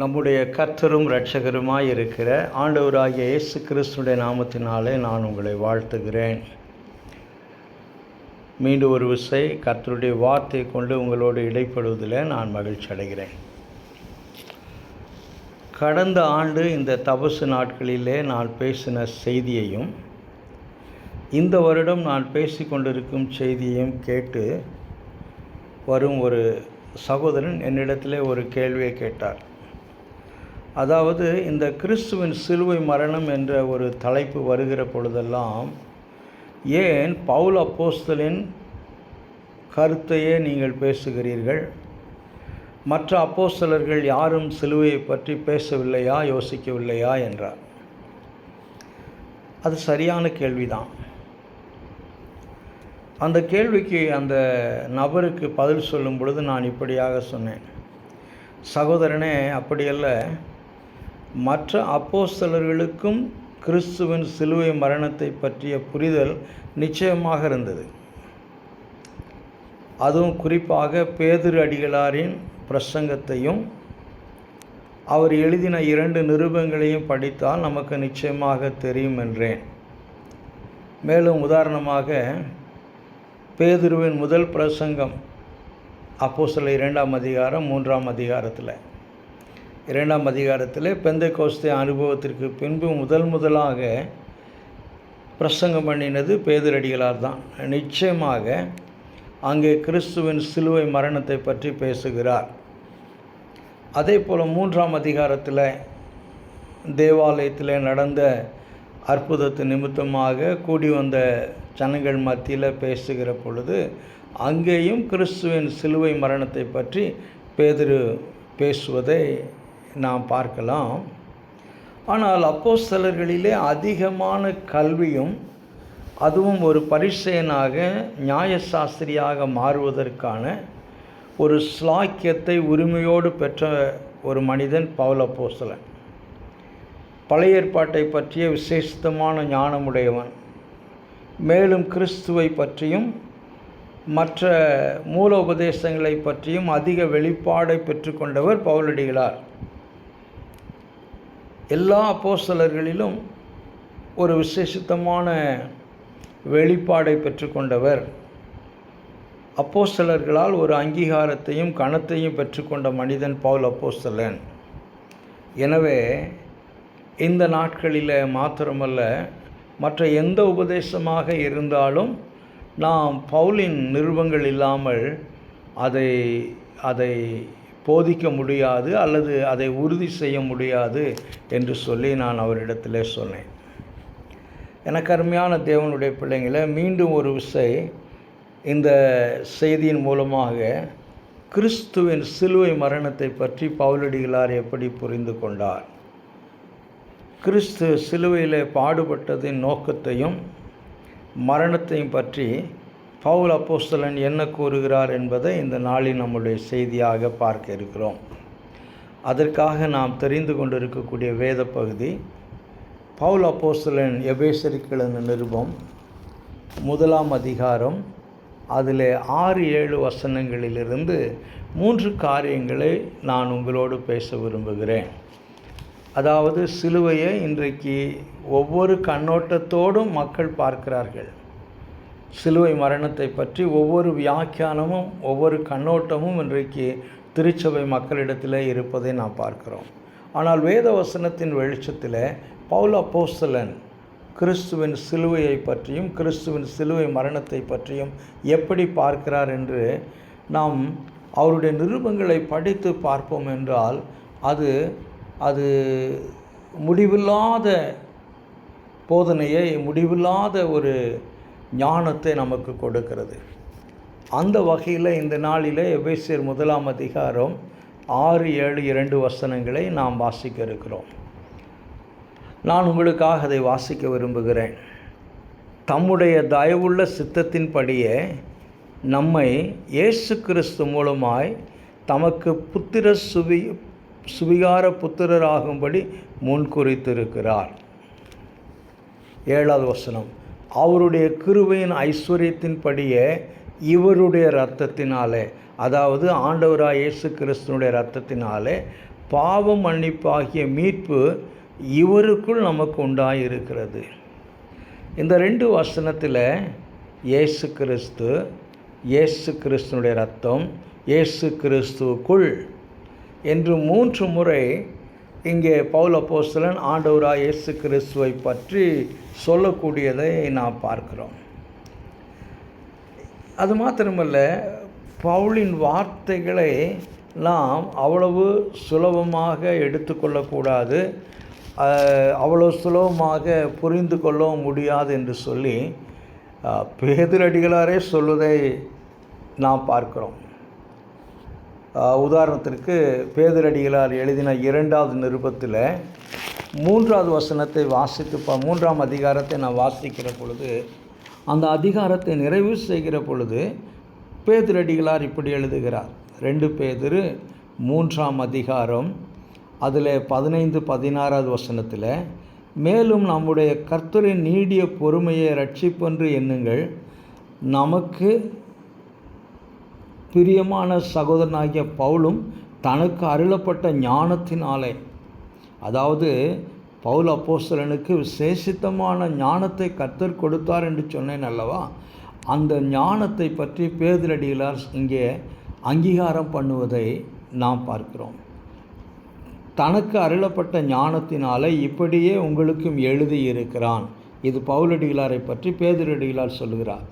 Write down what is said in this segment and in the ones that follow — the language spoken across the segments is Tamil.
நம்முடைய கர்த்தரும் இரட்சகருமாய் இருக்கிற ஆண்டவராகிய இயேசு கிறிஸ்துடைய நாமத்தினாலே நான் உங்களை வாழ்த்துகிறேன். மீண்டும் ஒரு விசை கர்த்தருடைய வார்த்தை கொண்டு உங்களோடு இடைப்படுவதில் நான் மகிழ்ச்சி அடைகிறேன். கடந்த ஆண்டு இந்த தபசு நாட்களிலே நான் பேசின செய்தியையும் இந்த வருடம் நான் பேசி கொண்டிருக்கும் செய்தியையும் கேட்டு வரும் ஒரு சகோதரன் என்னிடத்திலே ஒரு கேள்வியை கேட்டார். அதாவது, இந்த கிறிஸ்துவின் சிலுவை மரணம் என்ற ஒரு தலைப்பு வருகிற பொழுதெல்லாம் ஏன் பவுல் அப்போஸ்தலன் கருத்தையே நீங்கள் பேசுகிறீர்கள்? மற்ற அப்போஸ்தலர்கள் யாரும் சிலுவையை பற்றி பேசவில்லையா, யோசிக்கவில்லையா என்றார். அது சரியான கேள்விதான். அந்த கேள்விக்கு அந்த நபருக்கு பதில் சொல்லும் பொழுது நான் இப்படியாக சொன்னேன், சகோதரனே, அப்படியல்ல, மற்ற அப்போஸ்தலர்களுக்கும் கிறிஸ்துவின் சிலுவை மரணத்தை பற்றிய புரிதல் நிச்சயமாக இருந்தது. அதுவும் குறிப்பாக பேதுரு அடிகளாரின் பிரசங்கத்தையும் அவர் எழுதின 2 நிருபங்களையும் படித்தால் நமக்கு நிச்சயமாக தெரியும் என்றேன். மேலும் உதாரணமாக பேதுருவின் முதல் பிரசங்கம் அப்போஸ்தலர் 2ஆம் அதிகாரம் 3ஆம் அதிகாரத்தில் 2ஆம் அதிகாரத்தில் பெந்தைக்கோஸ்தே அனுபவத்திற்கு பின்பு முதலாக பிரசங்கம் பண்ணினது பேதுரடிகளார் தான். நிச்சயமாக அங்கே கிறிஸ்துவின் சிலுவை மரணத்தை பற்றி பேசுகிறார். அதே போல் 3ஆம் அதிகாரத்தில் தேவாலயத்தில் நடந்த அற்புதத்து நிமித்தமாக கூடி வந்த ஜனங்கள் மத்தியில் பேசுகிற பொழுது அங்கேயும் கிறிஸ்துவின் சிலுவை மரணத்தை பற்றி பேதுரு பேசுவதை நாம் பார்க்கலாம். ஆனால் அப்போஸ்தலர்களிலே அதிகமான கல்வியும் அதுவும் ஒரு பரிசேயனாக நியாயசாஸ்திரியாக மாறுவதற்கான ஒரு ஸ்லாக்கியத்தை உரிமையோடு பெற்ற ஒரு மனிதன் பவுல் அப்போஸ்தலன். பழைய ஏற்பாட்டை பற்றிய விசேஷமான ஞானமுடையவன். மேலும் கிறிஸ்துவை பற்றியும் மற்ற மூல உபதேசங்களை பற்றியும் அதிக வெளிப்பாடை பெற்றுக்கொண்டவர் பவுலடிகளார். எல்லா அப்போஸ்தலர்களிலும் ஒரு விசேஷமான வெளிப்பாடை பெற்றுக்கொண்டவர். அப்போஸ்தலர்களால் ஒரு அங்கீகாரத்தையும் கனத்தையும் பெற்றுக்கொண்ட மனிதன் பவுல் அப்போஸ்தலன். எனவே இந்த நாட்களில் மாத்திரமல்ல, மற்ற எந்த உபதேசமாக இருந்தாலும் நாம் பவுலின் நிருபங்கள் இல்லாமல் அதை போதிக்க முடியாது அல்லது அதை உறுதி செய்ய முடியாது என்று சொல்லி நான் அவரிடத்தில் சொன்னேன். எனக்கு அருமையான தேவனுடைய பிள்ளைங்களை, மீண்டும் ஒரு விசை இந்த செய்தியின் மூலமாக கிறிஸ்துவின் சிலுவை மரணத்தை பற்றி பவுலடிகளார் எப்படி புரிந்து கொண்டார், கிறிஸ்து சிலுவையில் பாடுபட்டதின் நோக்கத்தையும் மரணத்தையும் பற்றி பவுல் அப்போஸ்தலன் என்ன கூறுகிறார் என்பதை இந்த நாளில் நம்முடைய செய்தியாக பார்க்க இருக்கிறோம். அதற்காக நாம் தெரிந்து கொண்டிருக்கக்கூடிய வேத பகுதி பவுல் அப்போஸ்தலன் எபேசருக்கு எழுதின நிருபம் 1ஆம் அதிகாரம், அதில் 6-7 வசனங்களிலிருந்து 3 காரியங்களை நான் உங்களோடு பேச விரும்புகிறேன். அதாவது, சிலுவையை இன்றைக்கு ஒவ்வொரு கண்ணோட்டத்தோடும் மக்கள் பார்க்கிறார்கள். சிலுவை மரணத்தை பற்றி ஒவ்வொரு வியாக்கியானமும் ஒவ்வொரு கண்ணோட்டமும் இன்றைக்கு திருச்சபை மக்களிடத்தில் இருப்பதை நாம் பார்க்கிறோம். ஆனால் வேத வசனத்தின் வெளிச்சத்தில் பவுல் அப்போஸ்தலன் கிறிஸ்துவின் சிலுவையை பற்றியும் கிறிஸ்துவின் சிலுவை மரணத்தை பற்றியும் எப்படி பார்க்கிறார் என்று நாம் அவருடைய நிருபங்களை படித்து பார்ப்போம் என்றால் அது முடிவில்லாத போதனையை, முடிவில்லாத ஒரு ஞானத்தை நமக்கு கொடுக்கிறது. அந்த வகையில் இந்த நாளில் எபேசியர் 1ஆம் அதிகாரம் 6-7 வசனங்களை நாம் வாசிக்க இருக்கிறோம். நான் உங்களுக்காக அதை வாசிக்க விரும்புகிறேன். தம்முடைய தயவுள்ள சித்தத்தின்படியே நம்மை இயேசு கிறிஸ்து மூலமாய் தமக்கு சுவிகார புத்திரராகும்படி முன்குறித்திருக்கிறார். 7வது வசனம், அவருடைய கிருபையின் ஐஸ்வர்யத்தின்படியே இவருடைய இரத்தத்தினாலே, அதாவது ஆண்டவராய் இயேசு கிறிஸ்துனுடைய இரத்தத்தினாலே பாவ மன்னிப்பாகிய மீட்பு இவருக்குள் நமக்கு உண்டாயிருக்கிறது. இந்த 2 வசனத்தில் இயேசு கிறிஸ்துனுடைய இரத்தம், இயேசு கிறிஸ்துவுக்குள் என்று 3 முறை இங்கே பவுல் அப்போஸ்தலன் ஆண்டவராய் இயேசு கிறிஸ்துவை பற்றி சொல்லக்கூடியதை நாம் பார்க்கிறோம். அது மாத்திரமல்ல, பவுலின் வார்த்தைகளை நாம் அவ்வளவு சுலபமாக எடுத்துக்கொள்ளக்கூடாது, அவ்வளோ சுலபமாக புரிந்து கொள்ளவும் முடியாது என்று சொல்லி பேதுரடிகளாரே சொல்வதை நாம் பார்க்கிறோம். உதாரணத்திற்கு பேதுரடிகளார் எழுதின 2வது நிருபத்தில் 3வது வசனத்தை வாசித்து 3ஆம் அதிகாரத்தை நான் வாசிக்கிற பொழுது, அந்த அதிகாரத்தை நிறைவு செய்கிற பொழுது பேதுரடிகளார் இப்படி எழுதுகிறார். 2 பேதுரு 3ஆம் அதிகாரம் அதில் 15-16வது வசனத்தில், மேலும் நம்முடைய கர்த்தரின் நீடிய பொறுமையை இரட்சிப்பென்று எண்ணுங்கள், நமக்கு பிரியமான சகோதரனாகிய பவுலும் தனக்கு அருளப்பட்ட ஞானத்தினாலே, அதாவது பவுல் அப்போஸ்தலனுக்கு விசேஷித்தமான ஞானத்தை கர்த்தர் கொடுத்தார் என்று சொன்னேன் அல்லவா, அந்த ஞானத்தை பற்றி பேதுரடிகளார் இங்கே அங்கீகாரம் பண்ணுவதை நாம் பார்க்கிறோம். தனக்கு அருளப்பட்ட ஞானத்தினாலே இப்படியே உங்களுக்கும் எழுதியிருக்கிறான். இது பவுலடிகளாரை பற்றி பேதுரடிகளார் சொல்கிறார்.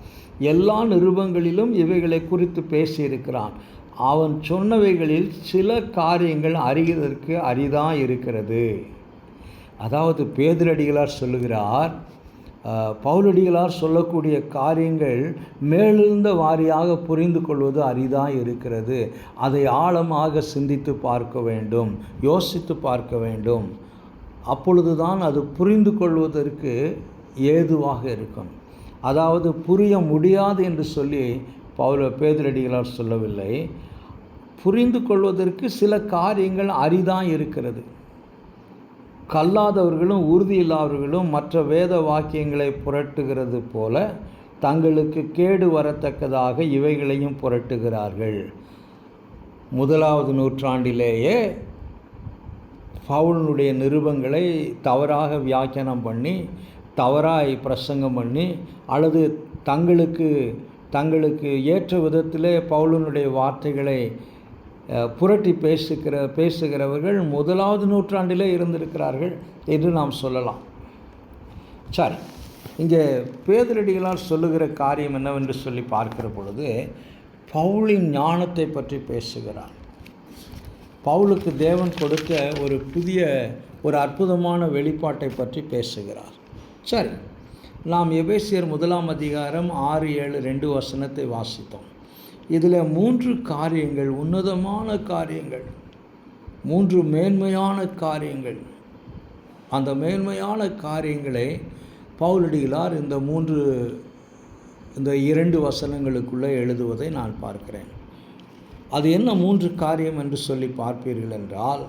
எல்லா நிருபங்களிலும் இவைகளை குறித்து பேசியிருக்கிறான். அவன் சொன்னவைகளில் சில காரியங்கள் அறிகிறதற்கு அரிதாக இருக்கிறது. அதாவது பேதுரடிகளார் சொல்லுகிறார், பவுலடிகளார் சொல்லக்கூடிய காரியங்கள் மேலிருந்த வாரியாக புரிந்து கொள்வது அரிதாக இருக்கிறது. அதை ஆழமாக சிந்தித்து பார்க்க வேண்டும், யோசித்து பார்க்க வேண்டும். அப்பொழுதுதான் அது புரிந்து கொள்வதற்கு ஏதுவாக இருக்கும். அதாவது புரிய முடியாது என்று சொல்லி பேதுரடிகளார் சொல்லவில்லை. புரிந்து கொள்வதற்கு சில காரியங்கள் அரிதாக இருக்கிறது. கல்லாதவர்களும் உறுதியில்லாதவர்களும் மற்ற வேத வாக்கியங்களை புரட்டுகிறது போல தங்களுக்கு கேடு வரத்தக்கதாக இவைகளையும் புரட்டுகிறார்கள். 1வது நூற்றாண்டிலேயே பவுலினுடைய நிருபங்களை தவறாக வியாக்கியானம் பண்ணி, தவறாய் பிரசங்கம் பண்ணி, அல்லது தங்களுக்கு ஏற்ற விதத்திலே பவுலினுடைய வார்த்தைகளை புரட்டி பேசுகிறவர்கள் 1வது நூற்றாண்டிலே இருந்திருக்கிறார்கள் என்று நாம் சொல்லலாம். சரி, இங்கே பேதுரடிகளார் சொல்லுகிற காரியம் என்னவென்று சொல்லி பார்க்கிற பொழுது, பவுலின் ஞானத்தை பற்றி பேசுகிறார். பவுலுக்கு தேவன் கொடுத்த ஒரு அற்புதமான வெளிப்பாட்டை பற்றி பேசுகிறார். சரி, நாம் எபேசியர் 1ஆம் அதிகாரம் 6, 7, 2 வசனத்தை வாசித்தோம். இதில் 3 காரியங்கள், உன்னதமான காரியங்கள், 3 மேன்மையான காரியங்கள். அந்த மேன்மையான காரியங்களை பவுலடிகளார் இந்த 2 வசனங்களுக்குள்ளே எழுதுவதை நான் பார்க்கிறேன். அது என்ன 3 காரியம் என்று சொல்லி பார்ப்பீர்கள் என்றால்,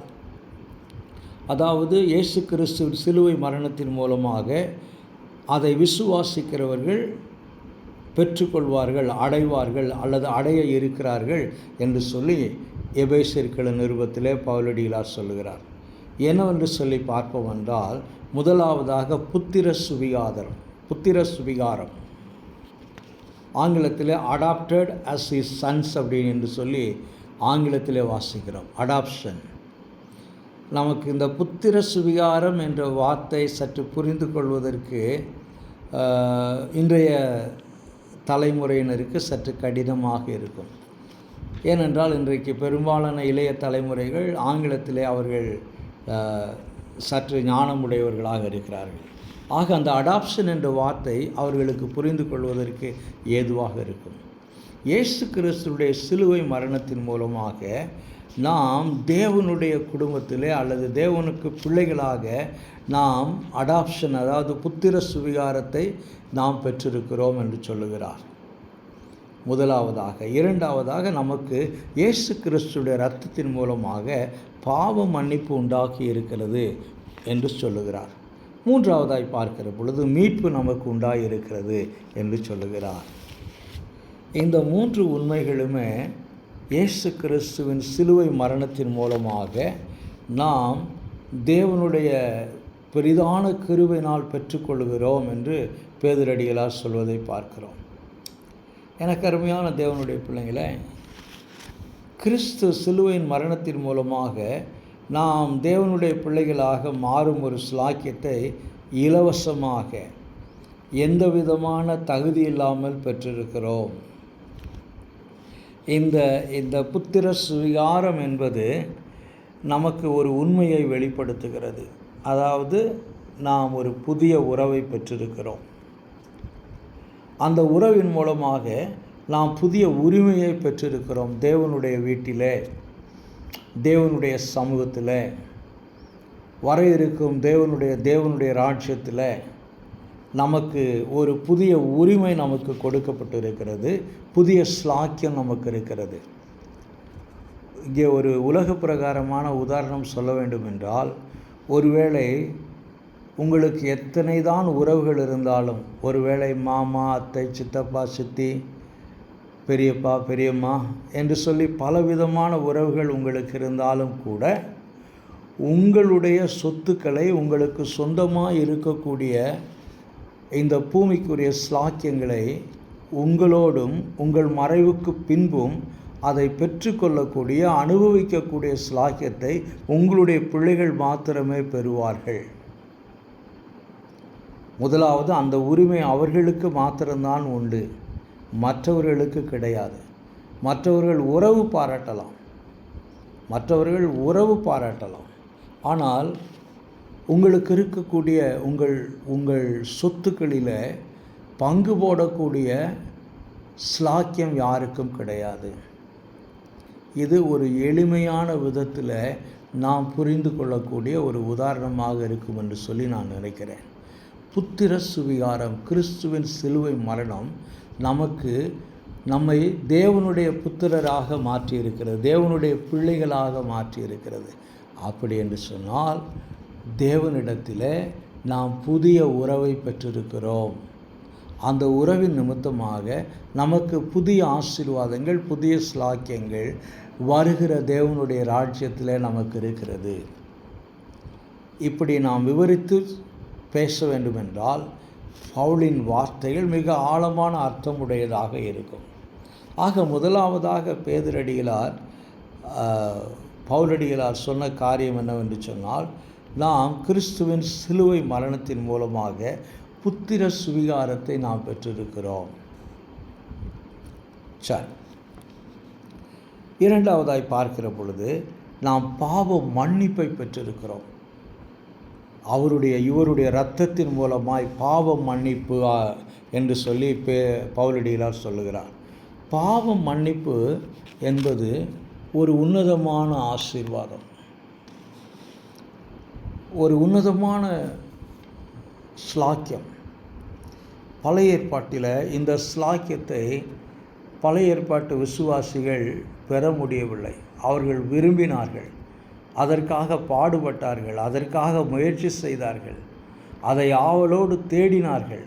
அதாவது இயேசு கிறிஸ்து சிலுவை மரணத்தின் மூலமாக அதை விசுவாசிக்கிறவர்கள் பெற்றுக்கொள்வார்கள், அடைவார்கள், அல்லது அடைய இருக்கிறார்கள் என்று சொல்லி எபேசியர் நிருபத்திலே பவுலடிகளார் சொல்லுகிறார். என்னவென்று சொல்லி பார்ப்போம் என்றால், முதலாவதாக புத்திர சுவிகாரம், ஆங்கிலத்தில் அடாப்டட் அஸ் ஹிஸ் சன்ஸ் அப்படின்னு என்று சொல்லி ஆங்கிலத்திலே வாசிக்கிறோம். அடாப்ஷன். நமக்கு இந்த புத்திர சுவிகாரம் என்ற வார்த்தை சற்று புரிந்து கொள்வதற்கு இன்றைய தலைமுறையினருக்கு சற்று கடினமாக இருக்கும். ஏனென்றால் இன்றைக்கு பெரும்பாலான இளைய தலைமுறைகள் ஆங்கிலத்திலே அவர்கள் சற்று ஞானமுடையவர்களாக இருக்கிறார்கள். ஆக அந்த அடாப்ஷன் என்ற வார்த்தை அவர்களுக்கு புரிந்து கொள்வதற்கு ஏதுவாக இருக்கும். இயேசு கிறிஸ்துடைய சிலுவை மரணத்தின் மூலமாக நாம் தேவனுடைய குடும்பத்திலே அல்லது தேவனுக்கு பிள்ளைகளாக நாம் அடாப்ஷன், அதாவது புத்திர சுவிகாரத்தை நாம் பெற்றிருக்கிறோம் என்று சொல்லுகிறார். முதலாவதாக. இரண்டாவதாக, நமக்கு இயேசு கிறிஸ்துடைய இரத்தத்தின் மூலமாக பாவ மன்னிப்பு உண்டாக்கி இருக்கிறது என்று சொல்லுகிறார். மூன்றாவதாய் பார்க்கிற பொழுது மீட்பு நமக்கு உண்டாயிருக்கிறது என்று சொல்லுகிறார். இந்த 3 உண்மைகளுமே இயேசு கிறிஸ்துவின் சிலுவை மரணத்தின் மூலமாக நாம் தேவனுடைய பெரிதான கிருபையினால் பெற்றுக்கொள்கிறோம் என்று பேதுரடிகளார் சொல்வதை பார்க்கிறோம். எனக்கு அருமையான தேவனுடைய பிள்ளைங்களே, கிறிஸ்து சிலுவையின் மரணத்தின் மூலமாக நாம் தேவனுடைய பிள்ளைகளாக மாறும் ஒரு ஸ்லாக்கியத்தை இலவசமாக எந்த விதமான தகுதி இல்லாமல் பெற்றிருக்கிறோம். இந்த புத்திர சுவிகாரம் என்பது நமக்கு ஒரு உண்மையை வெளிப்படுத்துகிறது. அதாவது நாம் ஒரு புதிய உறவை பெற்றிருக்கிறோம். அந்த உறவின் மூலமாக நாம் புதிய உரிமையை பெற்றிருக்கிறோம். தேவனுடைய வீட்டிலே, தேவனுடைய சமூகத்தில், வர இருக்கும் தேவனுடைய ராஜ்யத்தில் நமக்கு ஒரு புதிய உரிமை நமக்கு கொடுக்கப்பட்டிருக்கிறது. புதிய ஸ்லாக்கியம் நமக்கு இருக்கிறது. இங்கே ஒரு உலக பிரகாரமான உதாரணம் சொல்ல வேண்டும் என்றால், ஒருவேளை உங்களுக்கு எத்தனை தான் உறவுகள் இருந்தாலும், ஒருவேளை மாமா, அத்தை, சித்தப்பா, சித்தி, பெரியப்பா, பெரியம்மா என்று சொல்லி பலவிதமான உறவுகள் உங்களுக்கு இருந்தாலும் கூட, உங்களுடைய சொத்துக்களை, உங்களுக்கு சொந்தமாக இருக்கக்கூடிய இந்த பூமிக்குரிய ஸ்லாக்கியங்களை உங்களோடும் உங்கள் மறைவுக்கு பின்பும் அதை பெற்றுக்கொள்ளக்கூடிய, அனுபவிக்கக்கூடிய ஸ்லாக்கியத்தை உங்களுடைய பிள்ளைகள் மாத்திரமே பெறுவார்கள். முதலாவது, அந்த உரிமை அவர்களுக்கு மாத்திரம்தான் உண்டு, மற்றவர்களுக்கு கிடையாது. மற்றவர்கள் உறவு பாராட்டலாம், ஆனால் உங்களுக்கு இருக்கக்கூடிய உங்கள் சொத்துக்களில் பங்கு போடக்கூடிய ஸ்லாக்கியம் யாருக்கும் கிடையாது. இது ஒரு எளிமையான விதத்தில் நாம் புரிந்து கொள்ளக்கூடிய ஒரு உதாரணமாக இருக்கும் என்று சொல்லி நான் நினைக்கிறேன். புத்திர சுவிகாரம், கிறிஸ்துவின் சிலுவை மரணம் நம்மை தேவனுடைய புத்திரராக மாற்றியிருக்கிறது, தேவனுடைய பிள்ளைகளாக மாற்றியிருக்கிறது. அப்படி என்று சொன்னால் தேவனிடத்தில் நாம் புதிய உறவை பெற்றிருக்கிறோம். அந்த உறவின் நிமித்தமாக நமக்கு புதிய ஆசீர்வாதங்கள், புதிய ஸ்லாக்கியங்கள் வருகிற தேவனுடைய ராஜ்யத்தில் நமக்கு இருக்கிறது. இப்படி நாம் விவரித்து பேச வேண்டுமென்றால் பவுலின் வார்த்தைகள் மிக ஆழமான அர்த்தமுடையதாக இருக்கும். ஆக முதலாவதாக பவுலடிகளார் சொன்ன காரியம் என்னவென்று சொன்னால், நாம் கிறிஸ்துவின் சிலுவை மரணத்தின் மூலமாக புத்திர சுவிகாரத்தை நாம் பெற்றிருக்கிறோம். சரி, இரண்டாவதாய் பார்க்கிற பொழுது நாம் பாவ மன்னிப்பை பெற்றிருக்கிறோம். இவருடைய இரத்தத்தின் மூலமாய் பாவ மன்னிப்பு என்று சொல்லி பவுலடிகளார் சொல்லுகிறார். பாவ மன்னிப்பு என்பது ஒரு உன்னதமான ஆசீர்வாதம், ஒரு உன்னதமான ஸ்லாக்கியம். பழைய ஏற்பாட்டில் இந்த ஸ்லாக்கியத்தை பழைய ஏற்பாட்டு விசுவாசிகள் பெற முடியவில்லை. அவர்கள் விரும்பினார்கள், அதற்காக பாடுபட்டார்கள், அதற்காக முயற்சி செய்தார்கள், அதை ஆவலோடு தேடினார்கள்.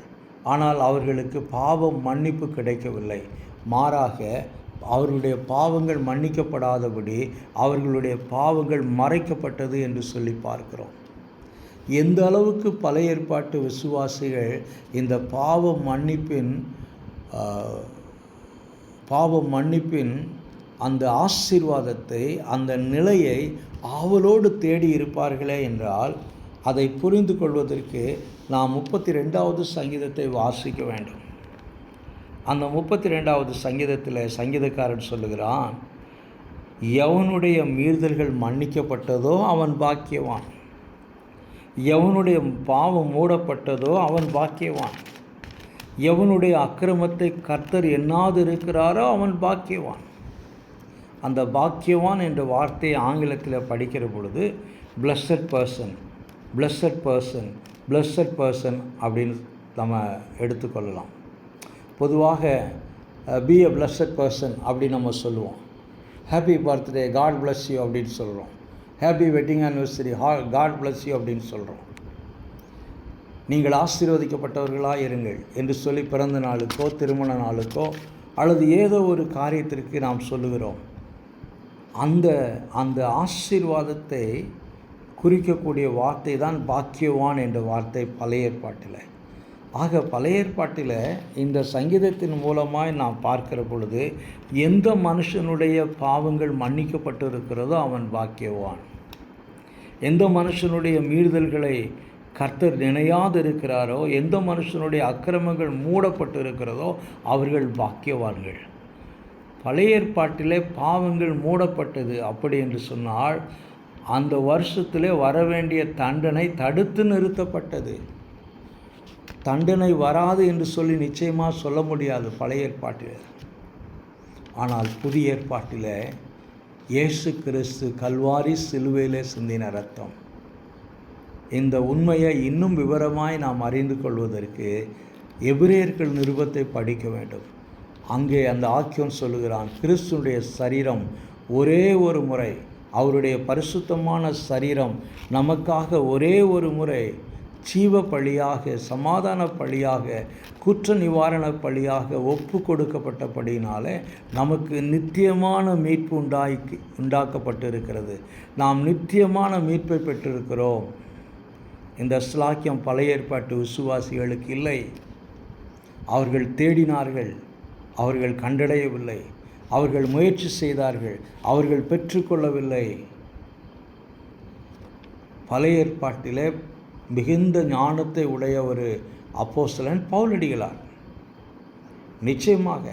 ஆனால் அவர்களுக்கு பாவம் மன்னிப்பு கிடைக்கவில்லை. மாறாக அவர்களுடைய பாவங்கள் மன்னிக்கப்படாதபடி அவர்களுடைய பாவங்கள் மறைக்கப்பட்டது என்று சொல்லி பார்க்கிறோம். எந்த அளவுக்கு பழைய ஏற்பாட்டு விசுவாசிகள் இந்த பாவ மன்னிப்பின் அந்த ஆசீர்வாதத்தை, அந்த நிலையை ஆவலோடு தேடி இருப்பார்களே என்றால், அதை புரிந்து கொள்வதற்கு நாம் 32வது சங்கீதத்தை வாசிக்க வேண்டும். அந்த 32வது சங்கீதத்தில் சங்கீதக்காரன் சொல்லுகிறான், எவனுடைய மீறுதல்கள் மன்னிக்கப்பட்டதோ அவன் பாக்கியவான், எவனுடைய பாவம் மூடப்பட்டதோ அவன் பாக்கியவான், எவனுடைய அக்கிரமத்தை கர்த்தர் எண்ணாது இருக்கிறாரோ அவன் பாக்கியவான். அந்த பாக்கியவான் என்ற வார்த்தையை ஆங்கிலத்தில் படிக்கிற பொழுது பிளஸட் பர்சன் அப்படின்னு நம்ம எடுத்துக்கொள்ளலாம். பொதுவாக பி எ பிளஸட் பர்சன் அப்படின்னு நம்ம சொல்லுவோம். Happy birthday, God bless you அப்படின்னு சொல்கிறோம். Happy wedding anniversary, God bless you அப்படின்னு சொல்கிறோம். நீங்கள் ஆசீர்வதிக்கப்பட்டவர்களாக இருங்கள் என்று சொல்லி பிறந்த நாளுக்கோ திருமண நாளுக்கோ அல்லது ஏதோ ஒரு காரியத்திற்கு நாம் சொல்லுகிறோம். அந்த ஆசீர்வாதத்தை குறிக்கக்கூடிய வார்த்தை தான் பாக்கியவான் என்ற வார்த்தை பழைய ஏற்பாட்டில். ஆக பழைய ஏற்பாட்டில் இந்த சங்கீதத்தின் மூலமாய் நாம் பார்க்கிற பொழுது எந்த மனுஷனுடைய பாவங்கள் மன்னிக்கப்பட்டு இருக்கிறதோ அவன் பாக்கியவான். எந்த மனுஷனுடைய மீறுதல்களை கர்த்தர் நினையாது இருக்கிறாரோ, எந்த மனுஷனுடைய அக்கிரமங்கள் மூடப்பட்டு இருக்கிறதோ அவர்கள் பாக்கியவான்கள். பழைய ஏற்பாட்டிலே பாவங்கள் மூடப்பட்டது. அப்படி என்று சொன்னால் அந்த வருஷத்திலே வரவேண்டிய தண்டனை தடுத்து நிறுத்தப்பட்டது. தண்டனை வராது என்று சொல்லி நிச்சயமாக சொல்ல முடியாது பழைய ஏற்பாட்டில். ஆனால் புதிய ஏற்பாட்டில் இயேசு கிறிஸ்து கல்வாரி சிலுவையிலே சிந்தின இரத்தம். இந்த உண்மையை இன்னும் விவரமாய் நாம் அறிந்து கொள்வதற்கு எபிரேயர்கள் நிருபத்தை படிக்க வேண்டும். அங்கே அந்த ஆக்கியோன் சொல்லுகிறான், கிறிஸ்துடைய சரீரம் ஒரே ஒரு முறை, அவருடைய பரிசுத்தமான சரீரம் நமக்காக ஒரே ஒரு முறை ஜீவ பலியாக, சமாதான பலியாக, குற்ற நிவாரண பலியாக ஒப்பு கொடுக்கப்பட்டபடினாலே நமக்கு நித்தியமான மீட்பு உண்டாக்கப்பட்டிருக்கிறது. நாம் நித்தியமான மீட்பை பெற்றிருக்கிறோம். இந்த ஸ்லாக்கியம் பழைய ஏற்பாட்டு விசுவாசிகளுக்கு இல்லை. அவர்கள் தேடினார்கள், அவர்கள் கண்டடையவில்லை. அவர்கள் முயற்சி செய்தார்கள், அவர்கள் பெற்றுக்கொள்ளவில்லை. பழைய ஏற்பாட்டிலே மிகுந்த ஞானத்தை உடைய ஒரு அப்போஸ்தலன் பவுலடிகளார். நிச்சயமாக.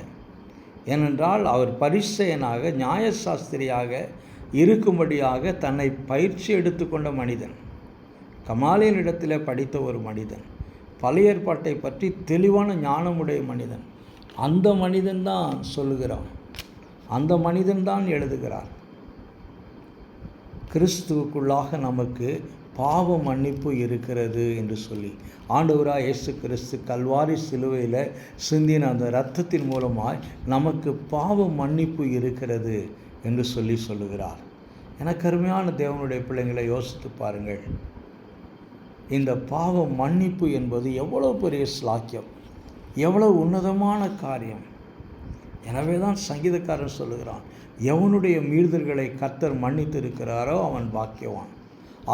ஏனென்றால் அவர் பரிசேயனாக, நியாயசாஸ்திரியாக இருக்கும்படியாக தன்னை பயிற்சி எடுத்துக்கொண்ட மனிதன், கமாலியனிடத்தில் படித்த ஒரு மனிதன், பழைய ஏற்பாட்டை பற்றி தெளிவான ஞானமுடைய மனிதன். அந்த மனிதன்தான் சொல்லுகிறான், அந்த மனிதன்தான் எழுதுகிறார், கிறிஸ்துவுக்குள்ளாக நமக்கு பாவ மன்னிப்பு இருக்கிறது என்று சொல்லி. ஆண்டவராக இயேசு கிறிஸ்து கல்வாரி சிலுவையில் சிந்தின அந்த இரத்தத்தின் மூலமாய் நமக்கு பாவ மன்னிப்பு இருக்கிறது என்று சொல்லுகிறார். எனக்கு அருமையான தேவனுடைய பிள்ளைங்களை யோசித்து பாருங்கள். இந்த பாவ மன்னிப்பு என்பது எவ்வளோ பெரிய ஸ்லாக்கியம், எவ்வளோ உன்னதமான காரியம். எனவே தான் சங்கீதக்காரன் சொல்லுகிறான், எவனுடைய மீறுதல்களை கர்த்தர் மன்னித்திருக்கிறாரோ அவன் பாக்கியவான்.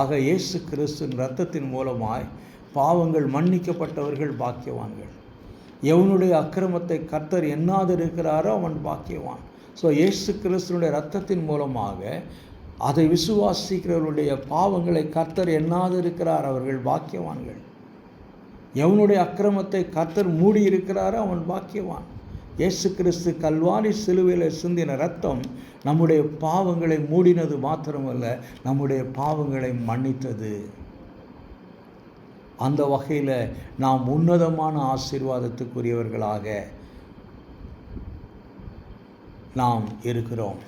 ஆக இயேசு கிறிஸ்துவின் இரத்தத்தின் மூலமாய் பாவங்கள் மன்னிக்கப்பட்டவர்கள் பாக்கியவான்கள். எவனுடைய அக்கிரமத்தை கர்த்தர் எண்ணாதிருக்கிறாரோ அவன் பாக்கியவான். ஸோ இயேசு கிறிஸ்துவனுடைய இரத்தத்தின் மூலமாக அதை விசுவாசிக்கிறவர்களுடைய பாவங்களை கர்த்தர் எண்ணாதிருக்கிறார், அவர்கள் பாக்கியவான்கள். எவனுடைய அக்கிரமத்தை கர்த்தர் மூடியிருக்கிறாரோ அவன் பாக்கியவான். இயேசு கிறிஸ்து கல்வாரி சிலுவையில் சிந்தின இரத்தம் நம்முடைய பாவங்களை மூடினது மாத்திரமல்ல, நம்முடைய பாவங்களை மன்னித்தது. அந்த வகையில் நாம் உன்னதமான ஆசீர்வாதத்துக்குரியவர்களாக நாம் இருக்கிறோம்.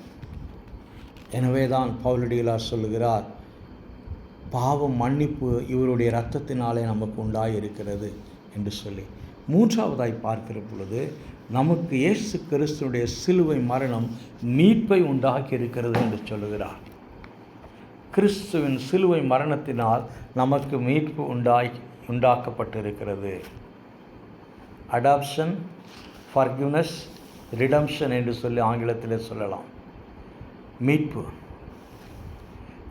எனவே தான் பவுலடிகளார் சொல்லுகிறார், பாவம் மன்னிப்பு இவருடைய இரத்தத்தினாலே நமக்கு உண்டாயிருக்கிறது என்று சொல்லி. மூன்றாவதாய் பார்க்கிற பொழுது நமக்கு இயேசு கிறிஸ்துடைய சிலுவை மரணம் மீட்பை உண்டாக்கி இருக்கிறது என்று சொல்லுகிறார். கிறிஸ்துவின் சிலுவை மரணத்தினால் நமக்கு மீட்பு உண்டாக்கப்பட்டிருக்கிறது. அடாப்ஷன், ஃபர்கிவ்னஸ், ரிடம்ஷன் என்று சொல்லி ஆங்கிலத்தில் சொல்லலாம். மீட்பு.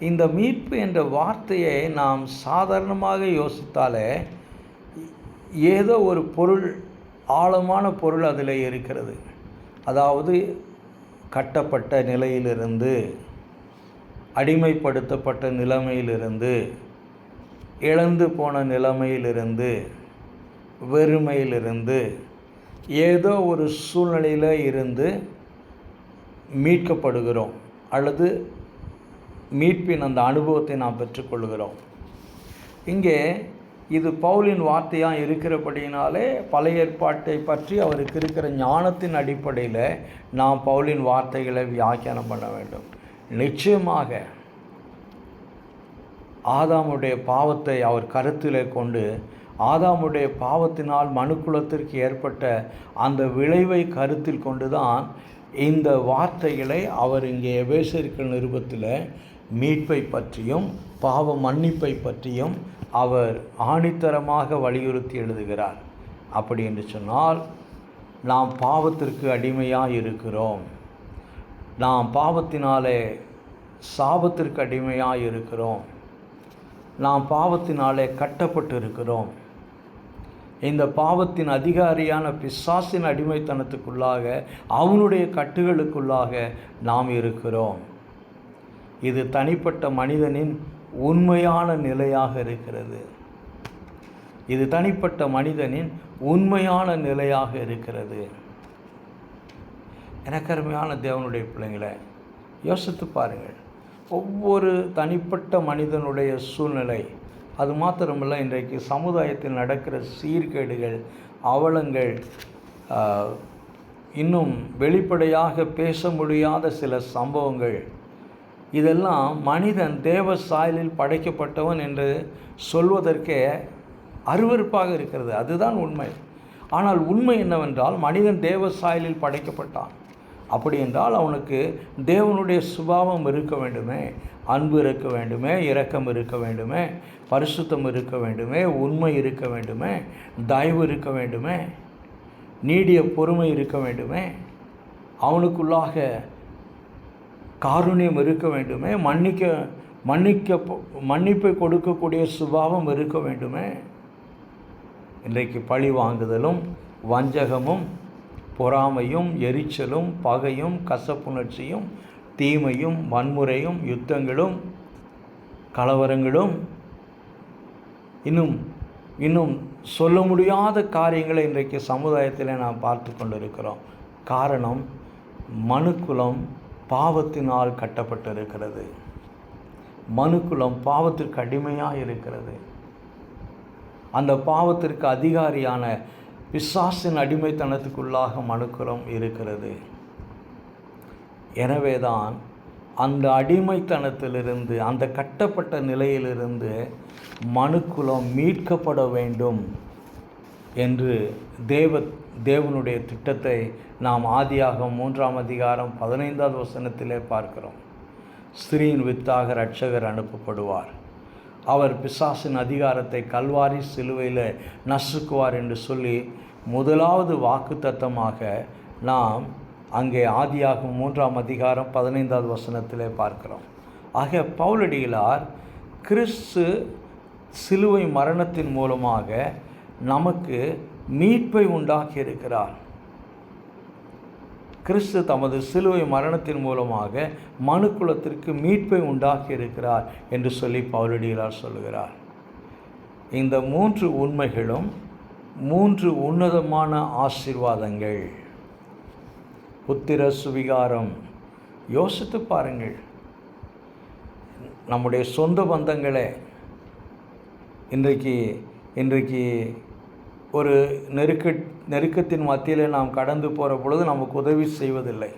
இந்த மீட்பு என்ற வார்த்தையை நாம் சாதாரணமாக யோசித்தாலே ஏதோ ஒரு பொருள், ஆழமான பொருள் அதில் இருக்கிறது. அதாவது கட்டப்பட்ட நிலையிலிருந்து, அடிமைப்படுத்தப்பட்ட நிலைமையிலிருந்து, இழந்து போன நிலைமையிலிருந்து, வெறுமையிலிருந்து, ஏதோ ஒரு சூழ்நிலையில் இருந்து மீட்கப்படுகிறோம், அல்லது மீட்பின் அந்த அனுபவத்தை நாம் பெற்றுக்கொள்கிறோம். இங்கே இது பவுலின் வார்த்தையாக இருக்கிறபடினாலே பழைய ஏற்பாட்டை பற்றி அவருக்கு இருக்கிற ஞானத்தின் அடிப்படையில் நாம் பவுலின் வார்த்தைகளை வியாக்கியானம் பண்ண வேண்டும். நிச்சயமாக ஆதாமுடைய பாவத்தை அவர் கருத்திலே கொண்டு, ஆதாமுடைய பாவத்தினால் மனுக்குலத்திற்கு ஏற்பட்ட அந்த விளைவை கருத்தில் கொண்டு தான் இந்த வார்த்தைகளை அவர் இங்கே எபேசியர்கள் நிருபத்தில் மீட்பை பற்றியும் பாவ மன்னிப்பை பற்றியும் அவர் ஆணித்தரமாக வலியுறுத்தி எழுதுகிறார். அப்படி என்று சொன்னால் நாம் பாவத்திற்கு அடிமையாக இருக்கிறோம், நாம் பாவத்தினாலே சாபத்திற்கு அடிமையாக இருக்கிறோம். நாம் பாவத்தினாலே கட்டப்பட்டு இருக்கிறோம். இந்த பாவத்தின் அதிகாரியான பிசாசின் அடிமைத்தனத்துக்குள்ளாக, அவனுடைய கட்டுகளுக்குள்ளாக நாம் இருக்கிறோம். இது தனிப்பட்ட மனிதனின் உண்மையான நிலையாக இருக்கிறது. இது தனிப்பட்ட மனிதனின் உண்மையான நிலையாக இருக்கிறது. எனக்கு அருமையான தேவனுடைய பிள்ளைங்களை, யோசித்து பாருங்கள். ஒவ்வொரு தனிப்பட்ட மனிதனுடைய சூழ்நிலை, அது மாத்திரமல்ல, இன்றைக்கு சமுதாயத்தில் நடக்கிற சீர்கேடுகள், அவலங்கள், இன்னும் வெளிப்படையாக பேச முடியாத சில சம்பவங்கள், இதெல்லாம் மனிதன் தேவ சாயலில் படைக்கப்பட்டவன் என்று சொல்வதற்கே அருவருப்பாக இருக்கிறது. அதுதான் உண்மை. ஆனால் உண்மை என்னவென்றால், மனிதன் தேவ சாயலில் படைக்கப்பட்டான். அப்படி என்றால் அவனுக்கு தேவனுடைய சுபாவம் இருக்க வேண்டுமே, அன்பு இருக்க வேண்டுமே, இரக்கம் இருக்க வேண்டுமே, பரிசுத்தம் இருக்க வேண்டுமே, உண்மை இருக்க வேண்டுமே, தயவு இருக்க வேண்டுமே, நீடிய பொறுமை இருக்க வேண்டுமே, அவனுக்குள்ளாக காருண்யம் இருக்க வேண்டுமே, மன்னிப்பை கொடுக்கக்கூடிய சுபாவம் இருக்க வேண்டுமே. இன்றைக்கு பழி வாங்குதலும், வஞ்சகமும், பொறாமையும், எரிச்சலும், பகையும், கசப்புணர்ச்சியும், தீமையும், வன்முறையும், யுத்தங்களும், கலவரங்களும், இன்னும் சொல்ல முடியாத காரியங்களை இன்றைக்கு சமுதாயத்தில் நாம் பார்த்து கொண்டிருக்கிறோம். காரணம், மனுக்குலம் பாவத்தினால் கட்டப்பட்டிருக்கிறது. மனுக்குலம் பாவத்திற்கு அடிமையாக இருக்கிறது. அந்த பாவத்திற்கு அதிகாரியான பிசாசின் அடிமைத்தனத்துக்குள்ளாக மனுக்குலம் இருக்கிறது. எனவேதான் அந்த அடிமைத்தனத்திலிருந்து, அந்த கட்டப்பட்ட நிலையிலிருந்து மனுக்குலம் மீட்கப்பட வேண்டும் என்று தேவனுடைய திட்டத்தை நாம் ஆதியாகமம் 3ஆம் அதிகாரம் 15வது வசனத்திலே பார்க்கிறோம். ஸ்திரீயின் வித்தாக இரட்சகர் அனுப்பப்படுவார், அவர் பிசாசின் அதிகாரத்தை கல்வாரி சிலுவையில் நசுக்குவார் என்று சொல்லி முதலாவது வாக்குத்தத்தமாக நாம் அங்கே ஆதியாகமம் 3ஆம் அதிகாரம் 15வது வசனத்திலே பார்க்கிறோம். ஆக பவுலடிகளார் கிறிஸ்து சிலுவை மரணத்தின் மூலமாக நமக்கு மீட்பை உண்டாக்கி இருக்கிறார். கிறிஸ்து தமது சிலுவை மரணத்தின் மூலமாக மனுக்குலத்திற்கு மீட்பை உண்டாக்கி இருக்கிறார் என்று சொல்லி பவுலடிகளார் சொல்லுகிறார். இந்த 3 உண்மைகளும் 3 உன்னதமான ஆசீர்வாதங்கள். புத்திர சுவிகாரம். யோசித்து பாருங்கள், நம்முடைய சொந்த பந்தங்களே இன்றைக்கு ஒரு நெருக்கத்தின் மத்தியில் நாம் கடந்து போகிற பொழுது நமக்கு உதவி செய்வதில்லை.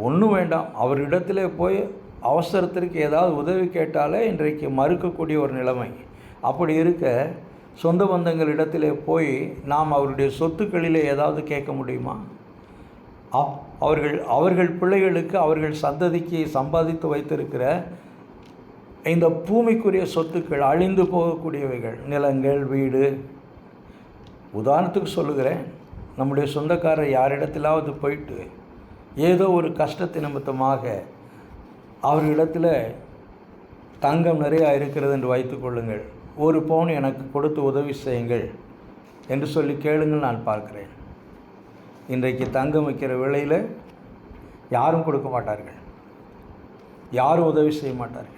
ஒன்றும் வேண்டாம், அவரிடத்திலே போய் அவசரத்திற்கு ஏதாவது உதவி கேட்டாலே இன்றைக்கு மறுக்கக்கூடிய ஒரு நிலைமை. அப்படி இருக்க சொந்த பந்தங்களிடத்திலே போய் நாம் அவருடைய சொத்துக்களிலே ஏதாவது கேட்க முடியுமா? அவர்கள் பிள்ளைகளுக்கு, அவர்கள் சந்ததிக்கு சம்பாதித்து வைத்திருக்கிற இந்த பூமிக்குரிய சொத்துக்கள், அழிந்து போகக்கூடியவைகள், நிலங்கள், வீடு. உதாரணத்துக்கு சொல்லுகிறேன், நம்முடைய சொந்தக்காரர் யாரிடத்திலாவது போயிட்டு ஏதோ ஒரு கஷ்டத்தின் நிமித்தமாக அவர்களிடத்தில் தங்கம் நிறையா இருக்கிறது என்று வைத்துக்கொள்ளுங்கள், 1 பவுன் எனக்கு கொடுத்து உதவி செய்யுங்கள் என்று சொல்லி கேளுங்கள். நான் பார்க்கிறேன், இன்றைக்கு தங்கம் வைக்கிற விலையில் யாரும் கொடுக்க மாட்டார்கள், யாரும் உதவி செய்ய மாட்டார்கள்.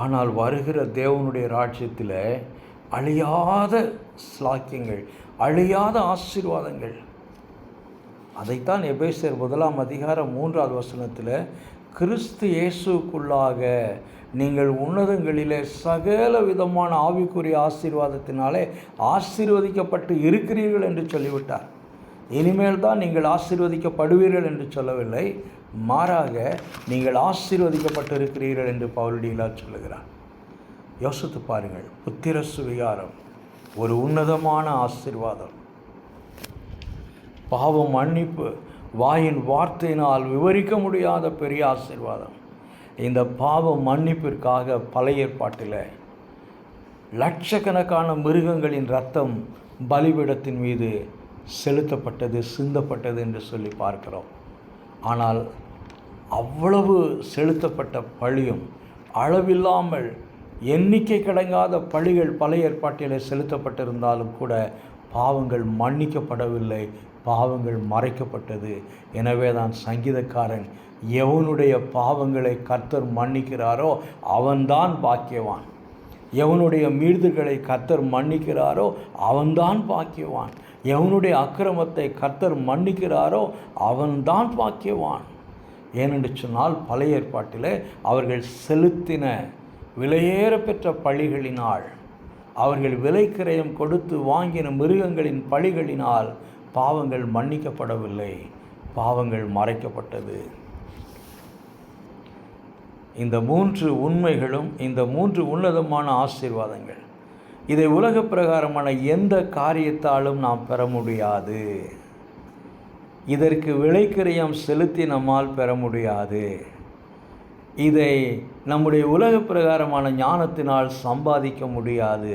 ஆனால் வருகிற தேவனுடைய ராஜ்யத்தில் அழியாத ஸ்லாக்கியங்கள், அழியாத ஆசீர்வாதங்கள். அதைத்தான் எபேசியர் 1ஆம் அதிகாரம் 3வது வசனத்தில், கிறிஸ்து இயேசுக்குள்ளாக நீங்கள் உன்னதங்களிலே சகல விதமான ஆவிக்குரிய ஆசீர்வாதத்தினாலே ஆசீர்வதிக்கப்பட்டு இருக்கிறீர்கள் என்று சொல்லிவிட்டார். இனிமேல் தான் நீங்கள் ஆசீர்வதிக்கப்படுவீர்கள் என்று சொல்லவில்லை, மாறாக நீங்கள் ஆசீர்வதிக்கப்பட்டு இருக்கிறீர்கள் என்று பவுலடிகளார் சொல்லுகிறார். யோசித்து பாருங்கள், புத்திர சுவிகாரம் ஒரு உன்னதமான ஆசீர்வாதம். பாவம் மன்னிப்பு வாயின் வார்த்தையினால் விவரிக்க முடியாத பெரிய ஆசீர்வாதம். இந்த பாவ மன்னிப்பிற்காக பழைய ஏற்பாட்டில் லட்சக்கணக்கான மிருகங்களின் இரத்தம் பலிபீடத்தின் மீது செலுத்தப்பட்டது, சிந்தப்பட்டது என்று சொல்லி பார்க்கிறோம். ஆனால் அவ்வளவு செலுத்தப்பட்ட பழியும், அளவில்லாமல் எண்ணிக்கை கடங்காத பழிகள் பழைய ஏற்பாட்டிலே செலுத்தப்பட்டிருந்தாலும் கூட பாவங்கள் மன்னிக்கப்படவில்லை, பாவங்கள் மறைக்கப்பட்டது. எனவே தான் சங்கீதக்காரன், எவனுடைய பாவங்களை கர்த்தர் மன்னிக்கிறாரோ அவன்தான் பாக்கியவான், எவனுடைய மீறுதல்களை கர்த்தர் மன்னிக்கிறாரோ அவன்தான் பாக்கியவான், எவனுடைய அக்கிரமத்தை கர்த்தர் மன்னிக்கிறாரோ அவன்தான் பாக்கியவான். ஏனென்று சொன்னால் பழைய ஏற்பாட்டிலே அவர்கள் செலுத்தின விலையேற பெற்ற பழிகளினால், அவர்கள் விலைக்கிரயம் கொடுத்து வாங்கின மிருகங்களின் பழிகளினால் பாவங்கள் மன்னிக்கப்படவில்லை, பாவங்கள் மறைக்கப்பட்டது. இந்த 3 உண்மைகளும், இந்த 3 உன்னதமான ஆசீர்வாதங்கள், இதை உலக பிரகாரமான எந்த காரியத்தாலும் நாம் பெற முடியாது. இதற்கு விலைக்கிரயம் செலுத்தி நம்மால் பெற முடியாது. இதை நம்முடைய உலக பிரகாரமான ஞானத்தினால் சம்பாதிக்க முடியாது.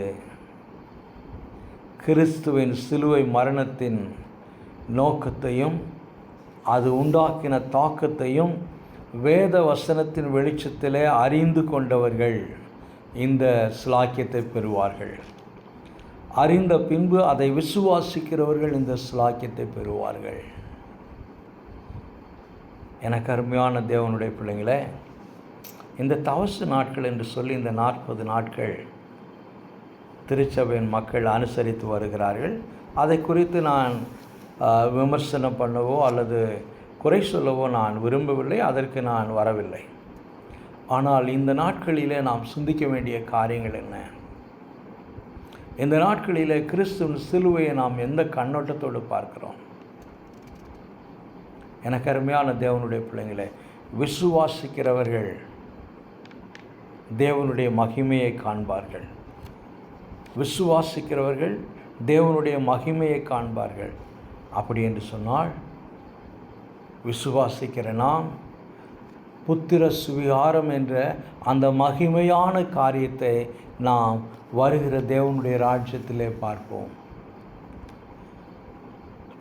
கிறிஸ்துவின் சிலுவை மரணத்தின் நோக்கத்தையும் அது உண்டாக்கின தாக்கத்தையும் வேத வசனத்தின் வெளிச்சத்திலே அறிந்து கொண்டவர்கள் இந்த ஸ்லாக்கியத்தை பெறுவார்கள். அறிந்த பின்பு அதை விசுவாசிக்கிறவர்கள் இந்த ஸ்லாக்கியத்தை பெறுவார்கள். எனக்கு அருமையான தேவனுடைய பிள்ளைங்களே, இந்த தவசு நாட்கள் என்று சொல்லி இந்த 40 நாட்கள் திருச்சபையின் மக்கள் அனுசரித்து வருகிறார்கள். அதை குறித்து நான் விமர்சனம் பண்ணவோ அல்லது குறை சொல்லவோ நான் விரும்பவில்லை, அதற்கு நான் வரவில்லை. ஆனால் இந்த நாட்களிலே நாம் சிந்திக்க வேண்டிய காரியங்கள் என்ன? இந்த நாட்களிலே கிறிஸ்துவின் சிலுவையை நாம் எந்த கண்ணோட்டத்தோடு பார்க்கிறோம்? எனக்கு அருமையான தேவனுடைய பிள்ளைங்களே, விசுவாசிக்கிறவர்கள் தேவனுடைய மகிமையை காண்பார்கள். விசுவாசிக்கிறவர்கள் தேவனுடைய மகிமையை காண்பார்கள். அப்படி என்று சொன்னால், விசுவாசிக்கிற நாம் புத்திர சுவிகாரம் என்ற அந்த மகிமையான காரியத்தை நாம் வருகிற தேவனுடைய ராஜ்யத்திலே பார்ப்போம்.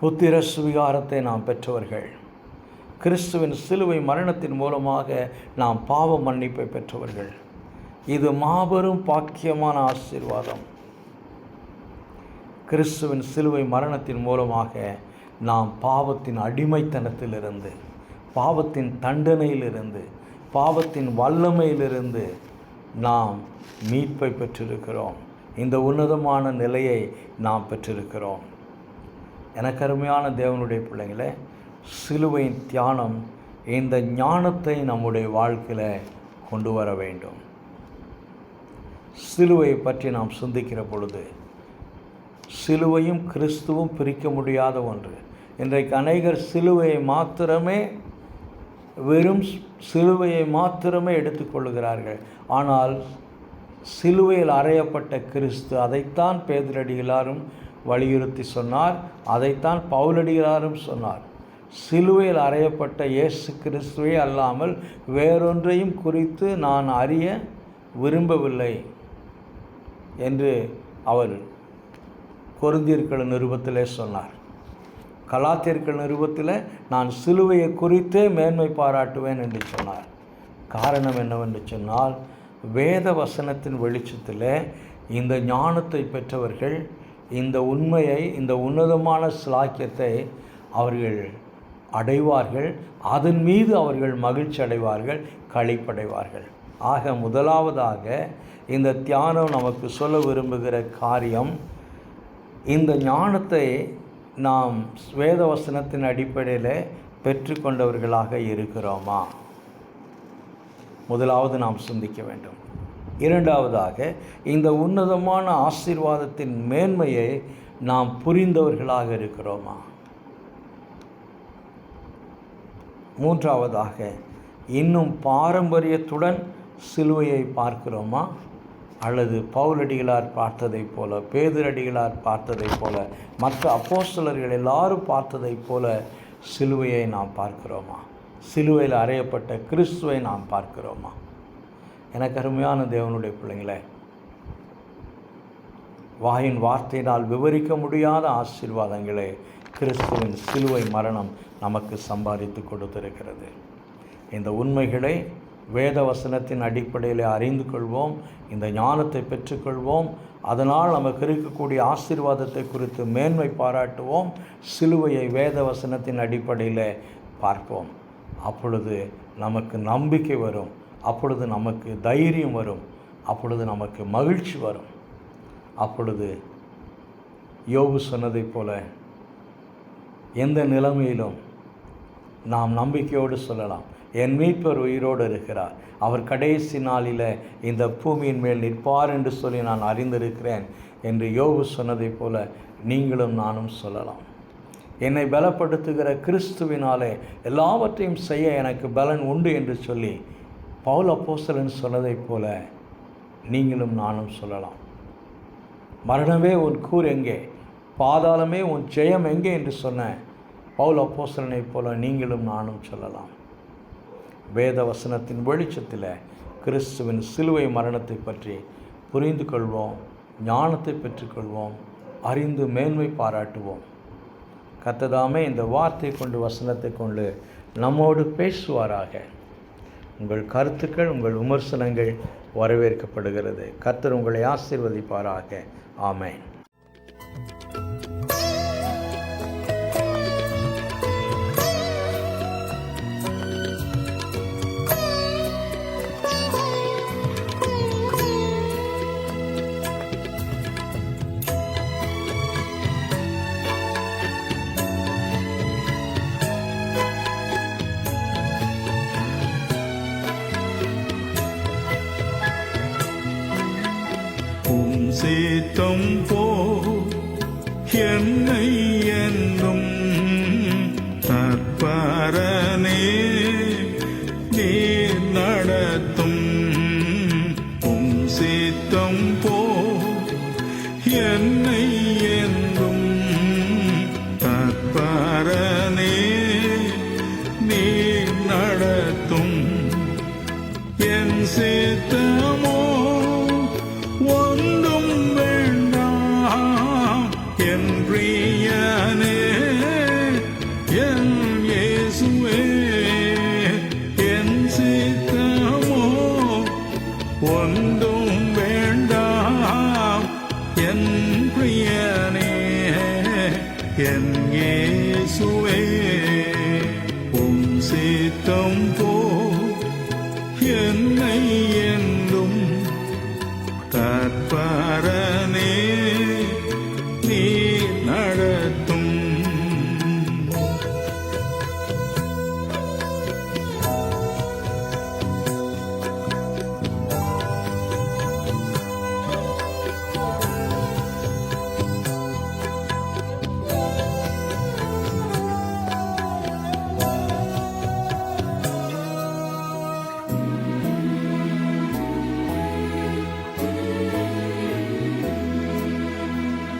புத்திர சுவிகாரத்தை நாம் பெற்றவர்கள், கிறிஸ்துவின் சிலுவை மரணத்தின் மூலமாக நாம் பாவ மன்னிப்பை பெற்றவர்கள். இது மாபெரும் பாக்கியமான ஆசீர்வாதம். கிறிஸ்துவின் சிலுவை மரணத்தின் மூலமாக நாம் பாவத்தின் அடிமைத்தனத்திலிருந்து, பாவத்தின் தண்டனையிலிருந்து, பாவத்தின் வல்லமையிலிருந்து நாம் மீட்பை பெற்றிருக்கிறோம். இந்த உன்னதமான நிலையை நாம் பெற்றிருக்கிறோம். எனக்கு அருமையான தேவனுடைய பிள்ளைங்களே, சிலுவையின் தியானம் இந்த ஞானத்தை நம்முடைய வாழ்க்கையில் கொண்டு வர வேண்டும். சிலுவையை பற்றி நாம் சிந்திக்கிற பொழுது, சிலுவையும் கிறிஸ்துவும் பிரிக்க முடியாத ஒன்று. இன்றைக்கு அநேகர் சிலுவையை மாத்திரமே, வெறும் சிலுவையை மாத்திரமே எடுத்துக்கொள்கிறார்கள். ஆனால் சிலுவையில் அறையப்பட்ட கிறிஸ்து, அதைத்தான் பேதுரடிகளாரும் வலியுறுத்தி சொன்னார், அதைத்தான் பவுலடிகளாரும் சொன்னார். சிலுவையில் அறையப்பட்ட இயேசு கிறிஸ்துவை அல்லாமல் வேறொன்றையும் குறித்து நான் அறிய விரும்பவில்லை என்று அவர் கொரிந்தியர்கள் நிருபத்திலே சொன்னார். கலாத்தியர்கள் நிருபத்தில் நான் சிலுவையை குறித்தே மேன்மை பாராட்டுவேன் என்று சொன்னார். காரணம் என்னவென்று சொன்னால், வேத வசனத்தின் வெளிச்சத்தில் இந்த ஞானத்தை பெற்றவர்கள் இந்த உண்மையை, இந்த உன்னதமான ஸ்லாக்கியத்தை அவர்கள் அடைவார்கள். அதன் மீது அவர்கள் மகிழ்ச்சி அடைவார்கள், களிப்படைவார்கள். ஆக முதலாவதாக இந்த தியானம் நமக்கு சொல்ல விரும்புகிற காரியம், இந்த ஞானத்தை நாம் வேத வசனத்தின் அடிப்படையில் பெற்றுக்கொண்டவர்களாக இருக்கிறோமா? முதலாவது நாம் சிந்திக்க வேண்டும். இரண்டாவதாக, இந்த உன்னதமான ஆசீர்வாதத்தின் மேன்மையை நாம் புரிந்தவர்களாக இருக்கிறோமா? மூன்றாவதாக, இன்னும் பாரம்பரியத்துடன் சிலுவையை பார்க்கிறோமா? அல்லது பவுலடிகளார் பார்த்ததைப் போல, பேதுரடிகளார் பார்த்ததைப் போல, மற்ற அப்போஸ்தலர்கள் எல்லாரும் பார்த்ததைப் போல சிலுவையை நாம் பார்க்கிறோமா? சிலுவையில் அறையப்பட்ட கிறிஸ்துவை நாம் பார்க்கிறோமா? எனக்கு அருமையான தேவனுடைய பிள்ளைங்களே, வாயின் வார்த்தையினால் விவரிக்க முடியாத ஆசீர்வாதங்களை கிறிஸ்துவின் சிலுவை மரணம் நமக்கு சம்பாதித்து கொடுத்திருக்கிறது. இந்த உண்மைகளை வேத வசனத்தின் அடிப்படையில் அறிந்து கொள்வோம், இந்த ஞானத்தை பெற்றுக்கொள்வோம். அதனால் நமக்கு இருக்கக்கூடிய ஆசீர்வாதத்தை குறித்து மேன்மை பாராட்டுவோம். சிலுவையை வேத வசனத்தின் அடிப்படையில் பார்ப்போம். அப்பொழுது நமக்கு நம்பிக்கை வரும், அப்பொழுது நமக்கு தைரியம் வரும், அப்பொழுது நமக்கு மகிழ்ச்சி வரும். அப்பொழுது யோபு சொன்னதைப் போல எந்த நிலைமையிலும் நாம் நம்பிக்கையோடு சொல்லலாம், என் மீட்பர் உயிரோடு இருக்கிறார், அவர் கடைசி நாளில் இந்த பூமியின் மேல் நிற்பார் என்று சொல்லி நான் அறிந்திருக்கிறேன் என்று யோபு சொன்னதைப் போல நீங்களும் நானும் சொல்லலாம். என்னை பலப்படுத்துகிற கிறிஸ்துவினாலே எல்லாவற்றையும் செய்ய எனக்கு பலன் உண்டு என்று சொல்லி பவுல் அப்போஸ்தலன் சொன்னதைப் போல நீங்களும் நானும் சொல்லலாம். மரணமே உன் கூர் எங்கே, பாதாளமே உன் ஜெயம் எங்கே என்று சொன்ன பவுல் அப்போஸ்தலனைப் போல நீங்களும் நானும் சொல்லலாம். வேத வசனத்தின் வெளிச்சத்தில் கிறிஸ்துவின் சிலுவை மரணத்தை பற்றி புரிந்து கொள்வோம், ஞானத்தை பெற்றுக்கொள்வோம், அறிந்து மேன்மை பாராட்டுவோம். கர்த்ததாமே இந்த வார்த்தை கொண்டு வசனத்தை கொண்டு நம்மோடு பேசுவாராக. உங்கள் கருத்துக்கள், உங்கள் விமர்சனங்கள் வரவேற்கப்படுகிறது. கர்த்தர் உங்களை ஆசீர்வதிப்பாராக. ஆமென். சித்தம் போ என்னை என்றும் தற்பரனே நீர் நடத்தும். சித்தம் போ என்னை என்றும் தற்பரனே நீர் நடத்தும். என் சித்தமோ ஒன்றும் வேண்டாம் என் பிரியனே, என் இயேசுவே. என் சித்தமோ ஒன்றும் வேண்டாம் என் பிரியனே, என் இயேசுவே. உம் சித்தம் போ என்னை என்றும் தற்பரனே நீ நடத்தும்.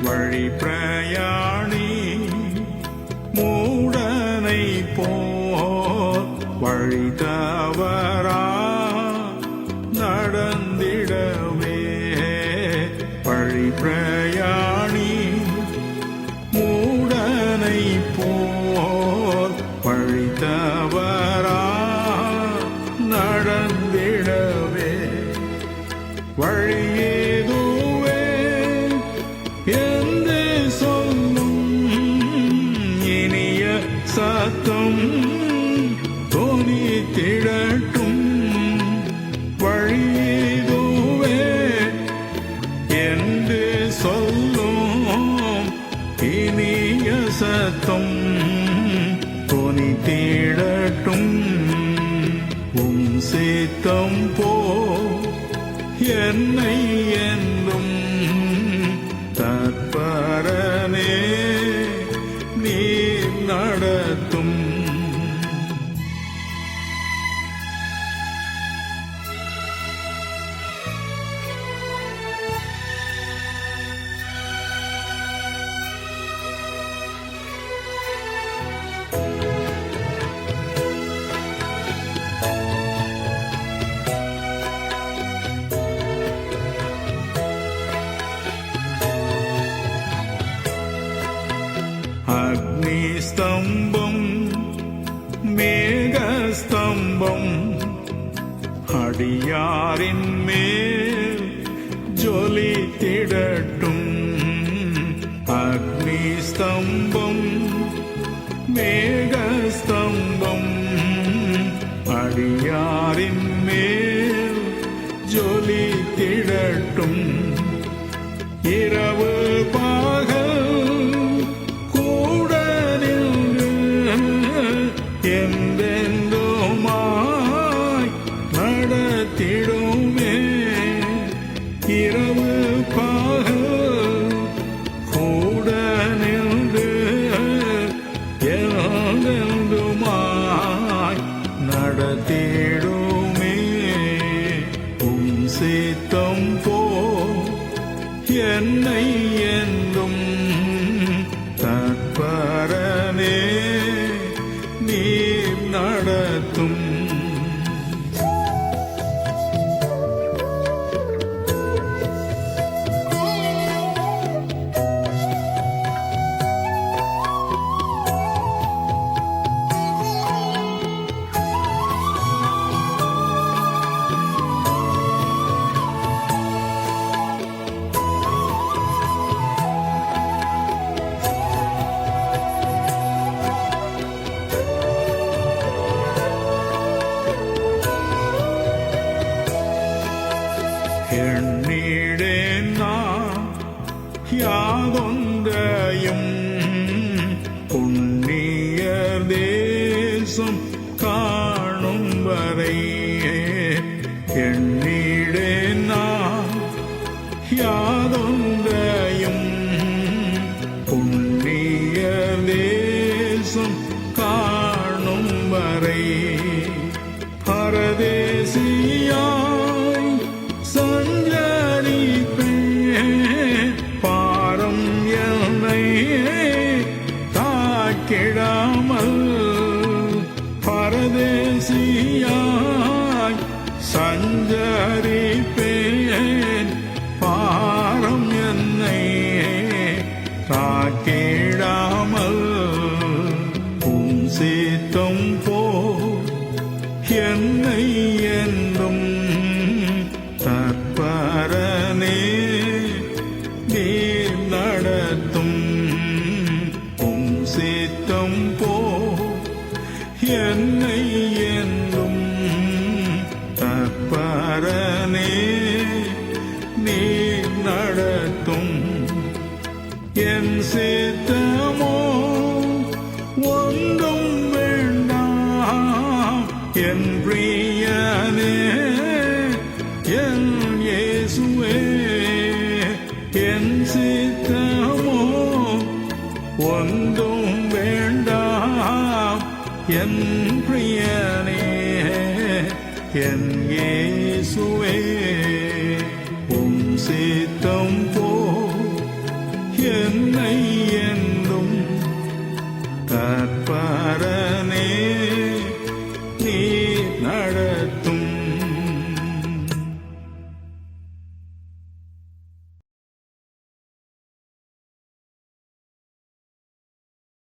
வழி பிரயாணி மூடனை போல் வழி தவறா நடந்திடவே. வழி பிரயாணி மூடனை போல் வழி தவறா நடந்திடவே. வழியேதுவே என்று சொல்லும் இனிய சத்தம் தொனித்திடட்டும். வழியேதுவே என்று சொல்லும் இனிய சத்தம் தொனித்திடட்டும். உம் சித்தம் போ என்னை என்றும் தற்பரனே நீ நடத்தும். அக்னிஸ்தம்பம் மேகஸ்தம்பம் அடியாரின் மேல் ஜொலித்திடட்டும். அக்னி ஸ்தம்பம் மேகஸ்தம்பம் அடியாரின் மேல் ஜொலித்திடட்டும். இரவு பகல் கூட நின்று என்றென்றுமாய் நடத்திடுமே. இரவு பகல் கூட நின்று என்றென்றுமாய் நடத்திடுமே. உம் சித்தம் போ என்னை என்றும் தற்பரனே நீர் நடத்தும். எண்ணிடேன் நான் யாதொன்றையும் புண்ணிய தேசம் காணும் வரை. எண்ணிடேன் நான் யாதொன்றையும் புண்ணிய தேசம் காணும் வரை. பரதேசியாய் சஞ்சரிப்பேன் பாரம் என்னை தாக்கிடாமல். பரதேசியாய் சஞ்சரிப்பேன் பாரம் என்னை தாக்கிடாமல். உம் சித்தம் போ என்னை என்றும் தற்பரனே நீர் நடத்தும். உம் சித்தம் போ என்னை என்றும் தற்பரனே நீர் நடத்தும். என் சித்தமோ ஒன்றும் வேண்டாம் என் பிரியனே என் இயேசுவே. என் சித்தமோ ஒன்றும் வேண்டாம் என் பிரியனே என் இயேசுவே. உம் சித்தம்